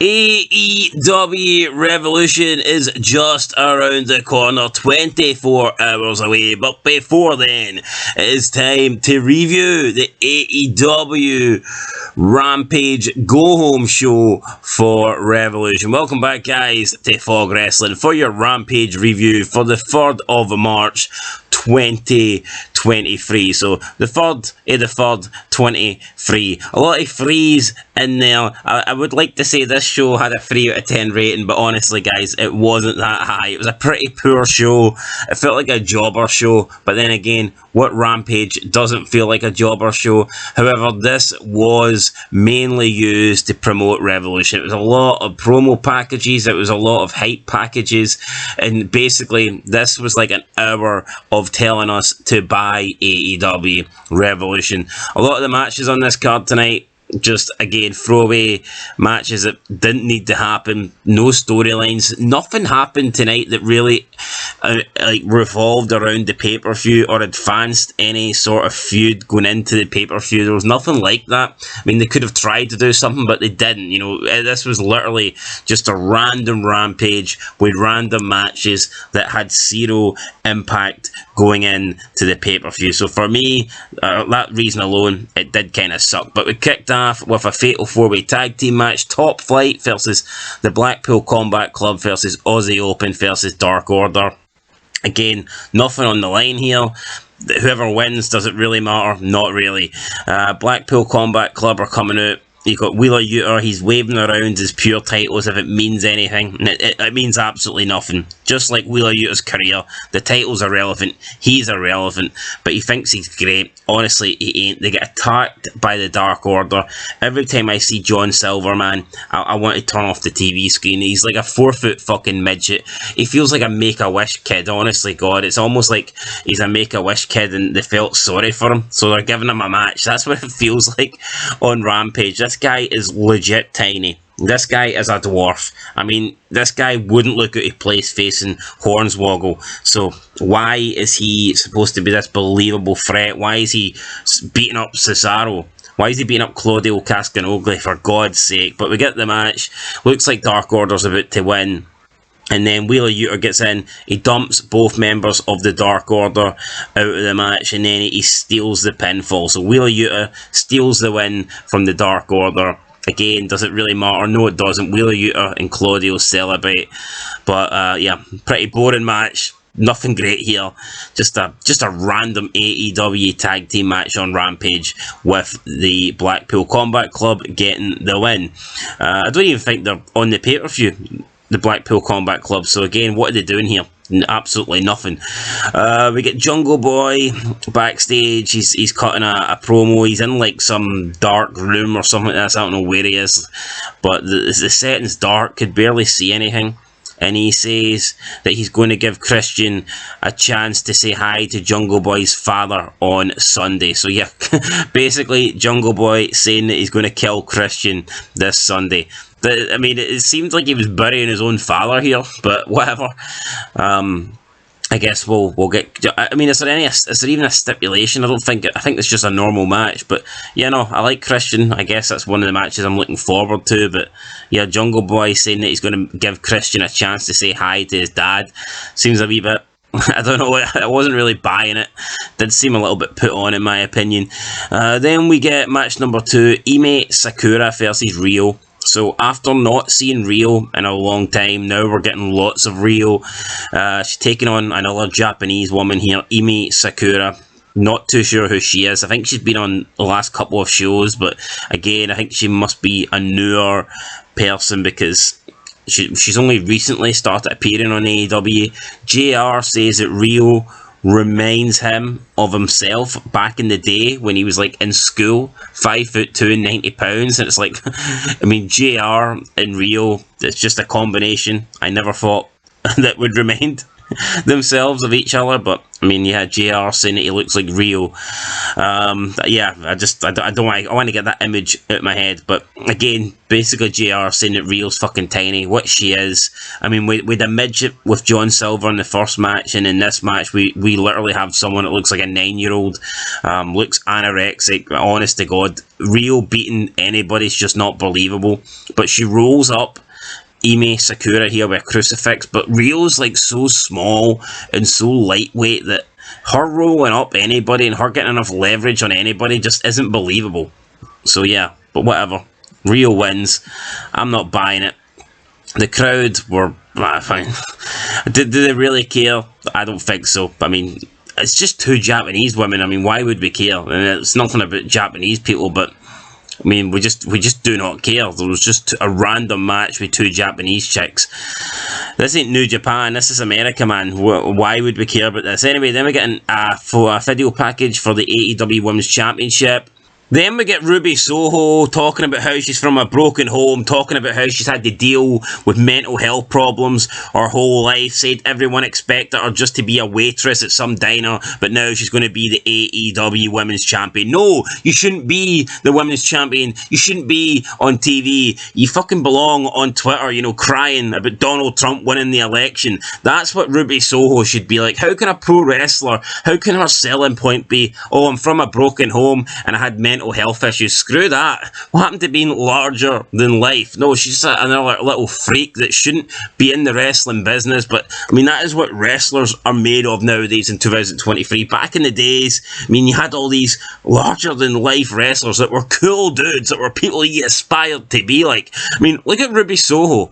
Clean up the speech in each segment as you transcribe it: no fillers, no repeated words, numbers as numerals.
AEW Revolution is just around the corner, 24 hours away. But before then, it is time to review the AEW Rampage go-home show for Revolution. Welcome back, guys, to Fog Wrestling for your Rampage review for the 3rd of March, 2023. So the 3rd of the 3rd, 23. A lot of threes in there. I would like to say this show had a 3 out of 10 rating, but honestly, guys, it wasn't that high. It was a pretty poor show. It felt like a jobber show, but then again, what Rampage doesn't feel like a jobber show? However, this was mainly used to promote Revolution. It was a lot of promo packages, it was a lot of hype packages, and basically this was like an hour of telling us to buy AEW Revolution. A lot of the matches on this card tonight, just again throwaway matches that didn't need to happen. No storylines. Nothing happened tonight that really revolved around the pay-per-view or advanced any sort of feud going into the pay-per-view. There was nothing like that. I mean, they could have tried to do something, but they didn't. You know, this was literally just a random Rampage with random matches that had zero impact going in to the pay-per-view. So for me, that reason alone, it did kind of suck. But we kicked off with a fatal 4-way tag team match. Top Flight versus the Blackpool Combat Club versus Aussie Open versus Dark Order. Again, nothing on the line here. Whoever wins, does it really matter? Not really. Blackpool Combat Club are coming out. You got Wheeler Yuta, he's waving around his pure titles if it means anything. It means absolutely nothing. Just like Wheeler Yuta's career, the titles are relevant, he's irrelevant, but he thinks he's great. Honestly, he ain't. They get attacked by the Dark Order. Every time I see John Silverman, I want to turn off the TV screen. He's like a 4-foot fucking midget. He feels like a Make-A-Wish kid, honestly, God. It's almost like he's a Make-A-Wish kid and they felt sorry for him, so they're giving him a match. That's what it feels like on Rampage. This guy is legit tiny. This guy is a dwarf. I mean, this guy wouldn't look out of place facing Hornswoggle. So why is he supposed to be this believable threat? Why is he beating up Cesaro? Why is he beating up Claudio Castagnoli, for God's sake? But we get the match. Looks like Dark Order's about to win. And then Wheeler Yuta gets in, he dumps both members of the Dark Order out of the match, and then he steals the pinfall. So Wheeler Yuta steals the win from the Dark Order. Again, does it really matter? No, it doesn't. Wheeler Yuta and Claudio celebrate. But yeah, pretty boring match. Nothing great here. Just a random AEW tag team match on Rampage with the Blackpool Combat Club getting the win. I don't even think they're on the pay-per-view, the Blackpool Combat Club. So again, what are they doing here? Absolutely nothing. We get Jungle Boy backstage. He's cutting a promo. He's in like some dark room or something like that. I don't know where he is, but the setting's dark. Could barely see anything. And he says that he's going to give Christian a chance to say hi to Jungle Boy's father on Sunday. So yeah, basically Jungle Boy saying that he's going to kill Christian this Sunday. I mean, it seems like he was burying his own father here, but whatever. I guess we'll get. I mean, is there even a stipulation? I think it's just a normal match. But yeah, no, I like Christian. I guess that's one of the matches I'm looking forward to. But yeah, Jungle Boy saying that he's going to give Christian a chance to say hi to his dad seems a wee bit. I don't know. I wasn't really buying it. Did seem a little bit put on, in my opinion. Then we get match number 2: Ime Sakura versus Rio. So after not seeing Rio in a long time, now we're getting lots of Rio. She's taking on another Japanese woman here, Ime Sakura. Not too sure who she is. I think she's been on the last couple of shows, but again, I think she must be a newer person because she's only recently started appearing on AEW. JR says that Rio reminds him of himself back in the day when he was like in school, 5'2" and 90 pounds, and it's like, I mean, JR and Rio, it's just a combination I never thought that would remind themselves of each other. But I mean, you had JR saying that he looks like Rio. Yeah, I don't want. I want to get that image out of my head. But again, basically JR saying that Rio's fucking tiny, which she is. I mean, we had a midget with John Silver in the first match, and in this match, we literally have someone that looks like a 9-year-old, looks anorexic. Honest to God, Rio beating anybody's just not believable. But she rolls up Ime Sakura here with a crucifix, but Rio's like so small and so lightweight that her rolling up anybody and her getting enough leverage on anybody just isn't believable. So yeah, but whatever. Rio wins. I'm not buying it. The crowd were fine. Did they really care? I don't think so. I mean, it's just two Japanese women. I mean, why would we care? And it's nothing about Japanese people, but I mean, we just do not care. There was just a random match with two Japanese chicks. This ain't New Japan. This is America, man. Why would we care about this? Anyway, then we get a video package for the AEW Women's Championship. Then we get Ruby Soho talking about how she's from a broken home, talking about how she's had to deal with mental health problems her whole life, said everyone expected her just to be a waitress at some diner, but now she's going to be the AEW Women's Champion. No, you shouldn't be the Women's Champion. You shouldn't be on TV. You fucking belong on Twitter, you know, crying about Donald Trump winning the election. That's what Ruby Soho should be like. How can a pro wrestler, how can her selling point be, oh, I'm from a broken home and I had mental health issues? Screw that. What happened to being larger than life? No, she's just another little freak that shouldn't be in the wrestling business. But I mean, that is what wrestlers are made of nowadays in 2023. Back in the days, I mean, you had all these larger than life wrestlers that were cool dudes, that were people you aspired to be like. I mean, look at Ruby Soho.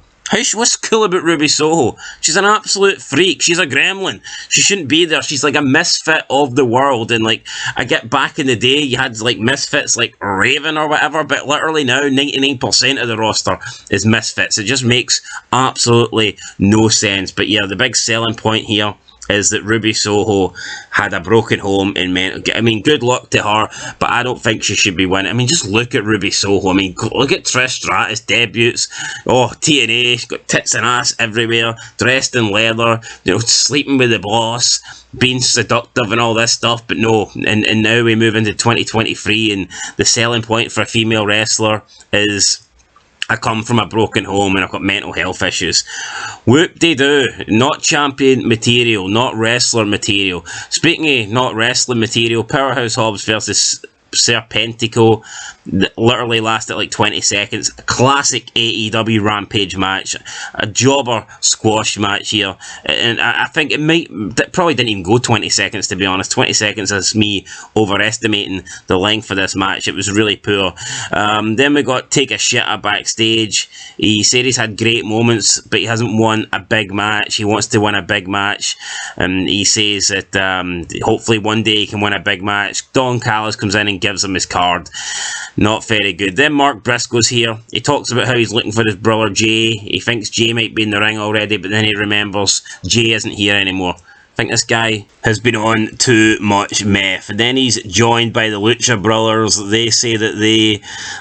What's cool about Ruby Soho? She's an absolute freak. She's a gremlin. She shouldn't be there. She's like a misfit of the world. And like, I get back in the day, you had like misfits like Raven or whatever, but literally now 99% of the roster is misfits. It just makes absolutely no sense. But yeah, the big selling point here is that Ruby Soho had a broken home in mental. I mean, good luck to her, but I don't think she should be winning. I mean, just look at Ruby Soho. I mean, look at Trish Stratus debuts. Oh, TNA, she's got tits and ass everywhere, dressed in leather, you know, sleeping with the boss, being seductive and all this stuff. But no, and now we move into 2023, and the selling point for a female wrestler is, I come from a broken home and I've got mental health issues. Whoop-de-doo. Not champion material, not wrestler material. Speaking of not wrestling material, Powerhouse Hobbs versus Serpentico literally lasted like 20 seconds. A classic AEW Rampage match. A jobber squash match here. And I think it probably didn't even go 20 seconds, to be honest. 20 seconds is me overestimating the length of this match. It was really poor. Then we got Take a Shitter backstage. He said he's had great moments, but he hasn't won a big match. He wants to win a big match. And he says that hopefully one day he can win a big match. Don Callis comes in and gives him his card. Not very good. Then Mark Briscoe's here. He talks about how he's looking for his brother Jay. He thinks Jay might be in the ring already, but then he remembers Jay isn't here anymore. I think this guy has been on too much meth. And then he's joined by the Lucha Brothers. They say that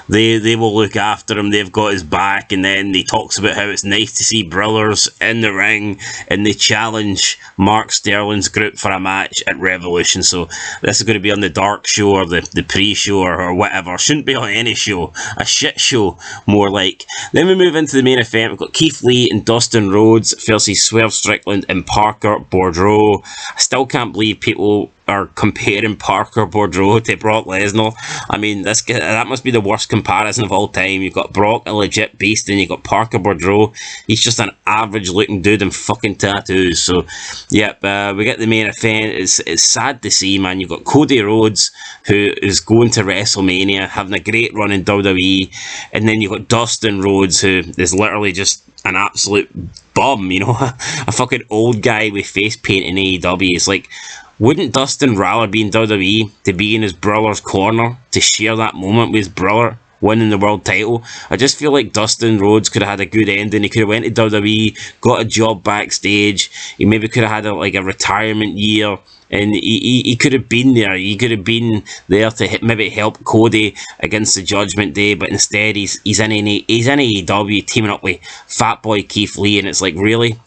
they will look after him. They've got his back. And then he talks about how it's nice to see brothers in the ring. And they challenge Mark Sterling's group for a match at Revolution. So this is going to be on the Dark Show or the pre-show or whatever. Shouldn't be on any show. A shit show, more like. Then we move into the main event. We've got Keith Lee and Dustin Rhodes versus Swerve Strickland and Parker Boudreaux. I still can't believe people are comparing Parker Boudreaux to Brock Lesnar. I mean, that must be the worst comparison of all time. You've got Brock, a legit beast, and you've got Parker Boudreaux. He's just an average-looking dude in fucking tattoos. So, yep, we get the main event. It's sad to see, man. You've got Cody Rhodes, who is going to WrestleMania, having a great run in WWE, and then you've got Dustin Rhodes, who is literally just an absolute bum, you know, a fucking old guy with face paint in AEW. It's like, wouldn't Dustin rather be in WWE to be in his brother's corner, to share that moment with his brother winning the world title? I just feel like Dustin Rhodes could have had a good ending. He could have went to WWE, got a job backstage. He maybe could have had a retirement year, and he could have been there. He could have been there to maybe help Cody against the Judgment Day, but instead he's in AEW teaming up with Fat Boy Keith Lee, and it's like, really?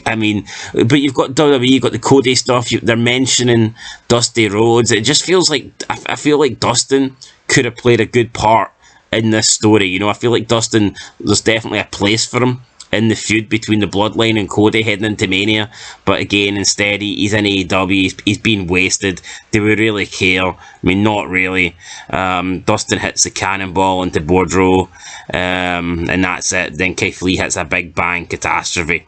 I mean, but you've got WWE, you've got the Cody stuff. They're mentioning Dusty Rhodes. It just feels like I feel like Dustin could have played a good part in this story. You know, I feel like Dustin, there's definitely a place for him in the feud between the Bloodline and Cody heading into Mania. But again, instead, he's in AEW. He's been wasted. Do we really care? I mean, not really. Dustin hits the cannonball into Bordeaux, and that's it. Then Keith Lee hits a big bang catastrophe.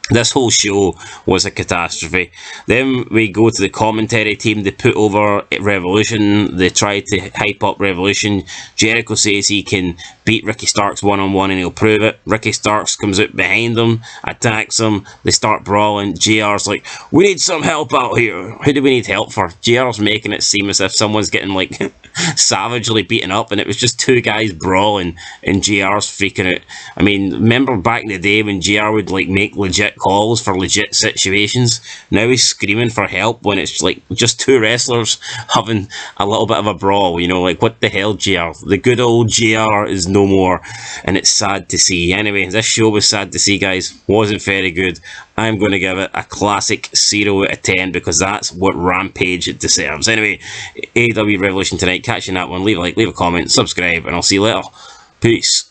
This whole show was a catastrophe. Then we go to the commentary team. They put over Revolution. They try to hype up Revolution. Jericho says he can beat Ricky Starks one-on-one and he'll prove it. Ricky Starks comes out behind them, attacks him. They start brawling. JR's like, we need some help out here. Who do we need help for? JR's making it seem as if someone's getting like savagely beaten up, and it was just two guys brawling and JR's freaking out. I mean, remember back in the day when JR would like make legit calls for legit situations? Now he's screaming for help when it's like just two wrestlers having a little bit of a brawl, you know, like what the hell, JR? The good old JR is no more, and it's sad to see. Anyway, this show was sad to see, guys. Wasn't very good. I'm going to give it a classic 0 out of 10 because that's what Rampage it deserves. Anyway, AEW Revolution tonight. Catch you in that one. Leave a like, leave a comment, subscribe, and I'll see you later. Peace.